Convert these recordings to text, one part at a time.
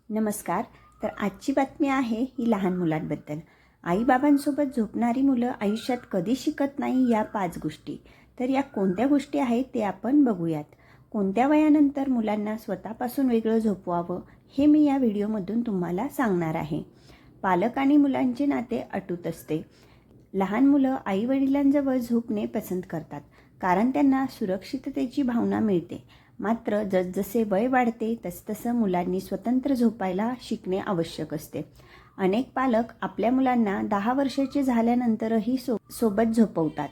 नमस्कार. तर आजची बातमी आहे ही लहान मुलांबद्दल. आईबाबांसोबत झोपणारी मुलं आयुष्यात कधी शिकत नाही या 5 गोष्टी. तर या कोणत्या गोष्टी आहेत ते आपण बघूयात. कोणत्या वयानंतर मुलांना स्वतःपासून वेगळं झोपवावं हे मी या व्हिडिओमधून तुम्हाला सांगणार आहे. पालक आणि मुलांचे नाते अटूट असते. लहान मुलं आईवडिलांजवळ झोपणे पसंत करतात कारण त्यांना सुरक्षिततेची भावना मिळते. मात्र जसजसे वय वाढते तसतसं मुलांनी स्वतंत्र झोपायला शिकणे आवश्यक असते. अनेक पालक आपल्या मुलांना 10 वर्षाचे झाल्यानंतरही सोबत झोपवतात.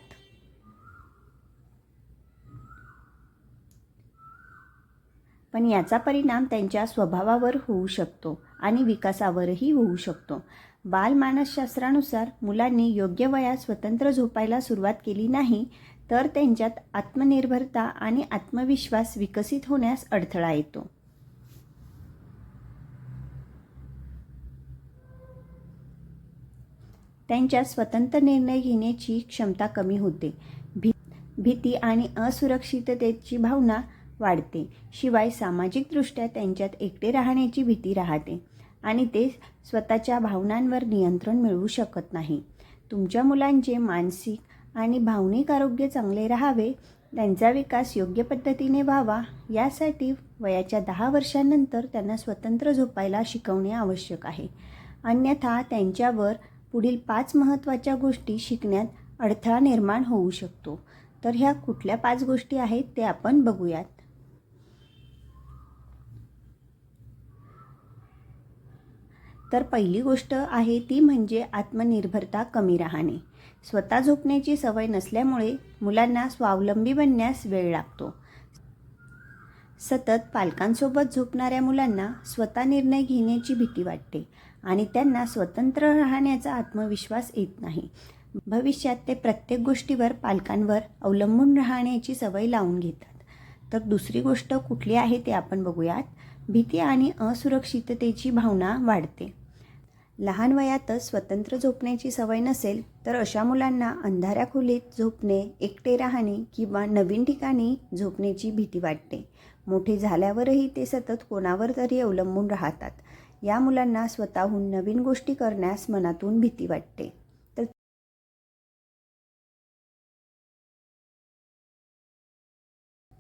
पण याचा परिणाम त्यांच्या स्वभावावर होऊ शकतो आणि विकासावरही होऊ शकतो. बालमानसशास्त्रानुसार मुलांनी योग्य वयात स्वतंत्र झोपायला सुरुवात केली नाही तर त्यांच्यात आत्मनिर्भरता आणि आत्मविश्वास विकसित होण्यास अडथळा येतो. त्यांच्यात स्वतंत्र निर्णय घेण्याची क्षमता कमी होते. भीती आणि असुरक्षिततेची भावना वाढते. शिवाय सामाजिकदृष्ट्या त्यांच्यात एकटे राहण्याची भीती राहते आणि ते स्वतःच्या भावनांवर नियंत्रण मिळवू शकत नाही. तुमच्या मुलांचे मानसिक आणि भावनिक आरोग्य चांगले राहावे, त्यांचा विकास योग्य पद्धतीने व्हावा यासाठी वयाच्या 10 वर्षांनंतर त्यांना स्वतंत्र झोपायला शिकवणे आवश्यक आहे. अन्यथा त्यांच्यावर पुढील 5 महत्त्वाच्या गोष्टी शिकण्यात अडथळा निर्माण होऊ शकतो. तर ह्या कुठल्या 5 गोष्टी आहेत ते आपण बघूयात. तर पहिली गोष्ट आहे ती म्हणजे आत्मनिर्भरता कमी राहणे. स्वतः झोपण्याची सवय नसल्यामुळे मुलांना स्वावलंबी बनण्यास वेळ लागतो. सतत पालकांसोबत झोपणाऱ्या मुलांना स्वतः निर्णय घेण्याची भीती वाटते आणि त्यांना स्वतंत्र राहण्याचा आत्मविश्वास येत नाही. भविष्यात ते प्रत्येक गोष्टीवर पालकांवर अवलंबून राहण्याची सवय लावून घेतात. तर दुसरी गोष्ट कुठली आहे ते आपण बघूयात. भीती आणि असुरक्षिततेची भावना वाढते. लहान वयातच स्वतंत्र झोपण्याची सवय नसेल तर अशा मुलांना अंधाऱ्या खोलीत झोपणे, एकटे राहणे किंवा नवीन ठिकाणी झोपण्याची भीती वाटते. मोठे झाल्यावरही ते सतत कोणावर तरी अवलंबून राहतात. या मुलांना स्वतःहून नवीन गोष्टी करण्यास मनातून भीती वाटते.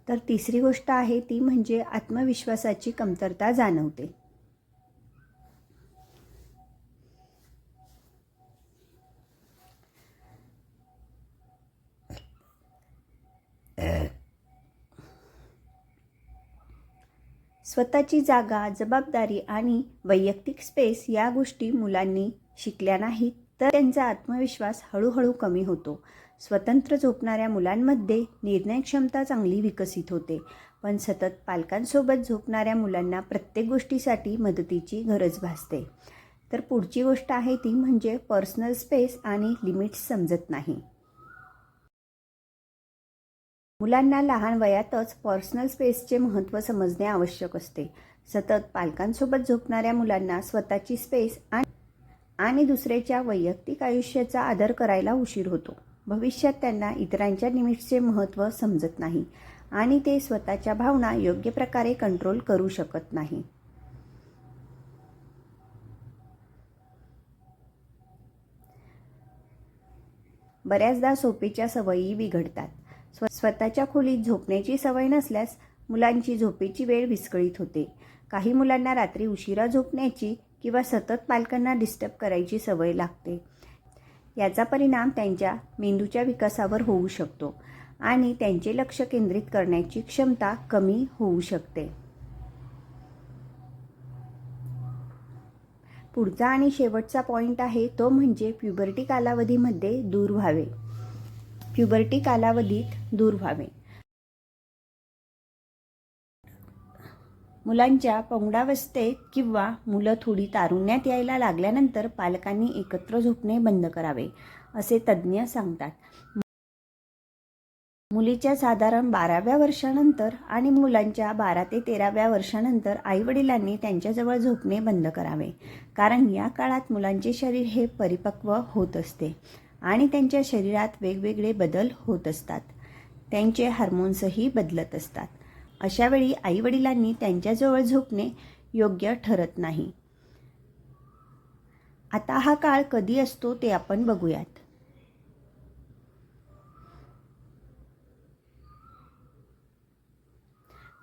तर तिसरी गोष्ट आहे ती म्हणजे आत्मविश्वासाची कमतरता जाणवते. स्वतःची जागा, जबाबदारी आणि वैयक्तिक स्पेस या गोष्टी मुलांनी शिकल्या नाहीत तर त्यांचा आत्मविश्वास हळूहळू कमी होतो. स्वतंत्र झोपणाऱ्या मुलांमध्ये निर्णय क्षमता चांगली विकसित होते. पण सतत पालकांसोबत झोपणाऱ्या मुलांना प्रत्येक गोष्टीसाठी मदतीची गरज भासते. तर पुढची गोष्ट आहे ती म्हणजे पर्सनल स्पेस आणि लिमिट्स समजत नाही. मुलांना लहान वयातच पर्सनल स्पेसचे महत्त्व समजणे आवश्यक असते. सतत पालकांसोबत झोपणाऱ्या मुलांना स्वतःची स्पेस आणि दुसऱ्याच्या वैयक्तिक आयुष्याचा आदर करायला उशीर होतो. भविष्यात त्यांना इतरांच्या लिमिट्सचे महत्त्व समजत नाही आणि ते स्वतःच्या भावना योग्य प्रकारे कंट्रोल करू शकत नाही. बऱ्याचदा झोपेच्या सवयी बिघडतात. स्वतःच्या खोलीत झोपण्याची सवय नसल्यास मुलांची झोपेची वेळ विस्कळीत होते. काही मुलांना रात्री उशिरा झोपण्याची किंवा सतत पालकांना डिस्टर्ब करायची सवय लागते. याचा परिणाम त्यांच्या मेंदूच्या विकासावर होऊ शकतो आणि त्यांचे लक्ष केंद्रित करण्याची क्षमता कमी होऊ शकते. पुढचा आणि शेवटचा पॉईंट आहे तो म्हणजे प्युबर्टी कालावधीमध्ये दूर व्हावे. प्युबर्टी कालावधीत दूर व्हावे. मुलांच्या पौगंडावस्थेत किंवा मुलं थोडी तारुण्यात यायला लागल्यानंतर पालकांनी एकत्र झोपणे बंद करावे असे तज्ज्ञ सांगतात. मुलीच्या साधारण 12व्या वर्षानंतर आणि मुलांच्या 12 ते 13व्या वर्षानंतर आईवडिलांनी त्यांच्याजवळ झोपणे बंद करावे. कारण या काळात मुलांचे शरीर हे परिपक्व होत असते आणि त्यांच्या शरीरात वेगवेगळे बदल होत असतात. त्यांचे हार्मोन्सही बदलत असतात. अशावेळी आईवडिलांनी त्यांच्याजवळ झोपणे योग्य ठरत नाही. आता हा काळ कधी असतो ते आपण बघूयात.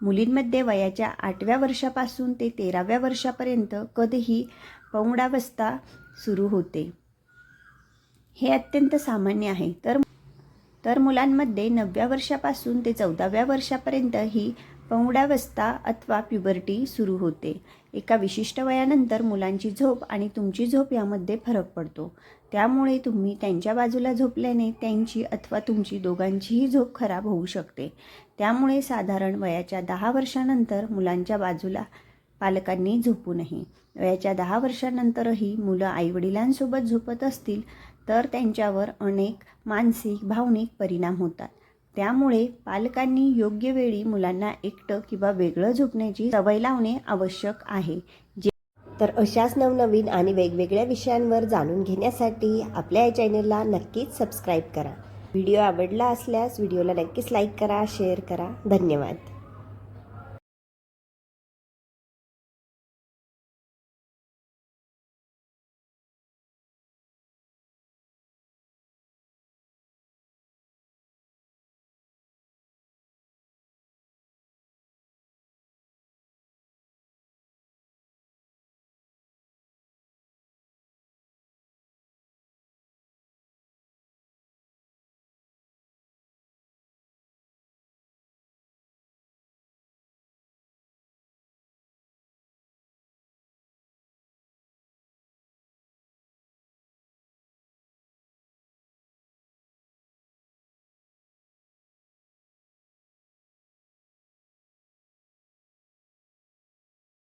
मुलींमध्ये वयाच्या 8व्या वर्षापासून ते 13व्या वर्षापर्यंत कधीही पौगंडावस्था सुरू होते. हे अत्यंत सामान्य आहे. तर मुलांमध्ये 9व्या वर्षापासून ते 14व्या वर्षापर्यंत ही पौगंडावस्था अथवा प्युबर्टी सुरू होते. एका विशिष्ट वयानंतर मुलांची झोप आणि तुमची झोप यामध्ये फरक पडतो. त्यामुळे तुम्ही त्यांच्या बाजूला झोपल्याने त्यांची अथवा तुमची दोघांचीही झोप खराब होऊ शकते. त्यामुळे साधारण वयाच्या 10 वर्षानंतर मुलांच्या बाजूला पालकांनी झोपू नये. वयाच्या 10 वर्षानंतरही मुलं आईवडिलांसोबत झोपत असतील तर त्यांच्यावर अनेक मानसिक, भावनिक परिणाम होतात. त्यामुळे पालकांनी योग्य वेळी मुलांना एकटं किंवा वेगळं झोपण्याची सवय लावणे आवश्यक आहे. तर अशाच नवनवीन आणि वेगवेगळ्या विषयांवर जाणून घेण्यासाठी आपल्या या चॅनलला नक्कीच सबस्क्राईब करा. व्हिडिओ आवडला असल्यास व्हिडिओला नक्कीच लाईक करा, शेअर करा. धन्यवाद.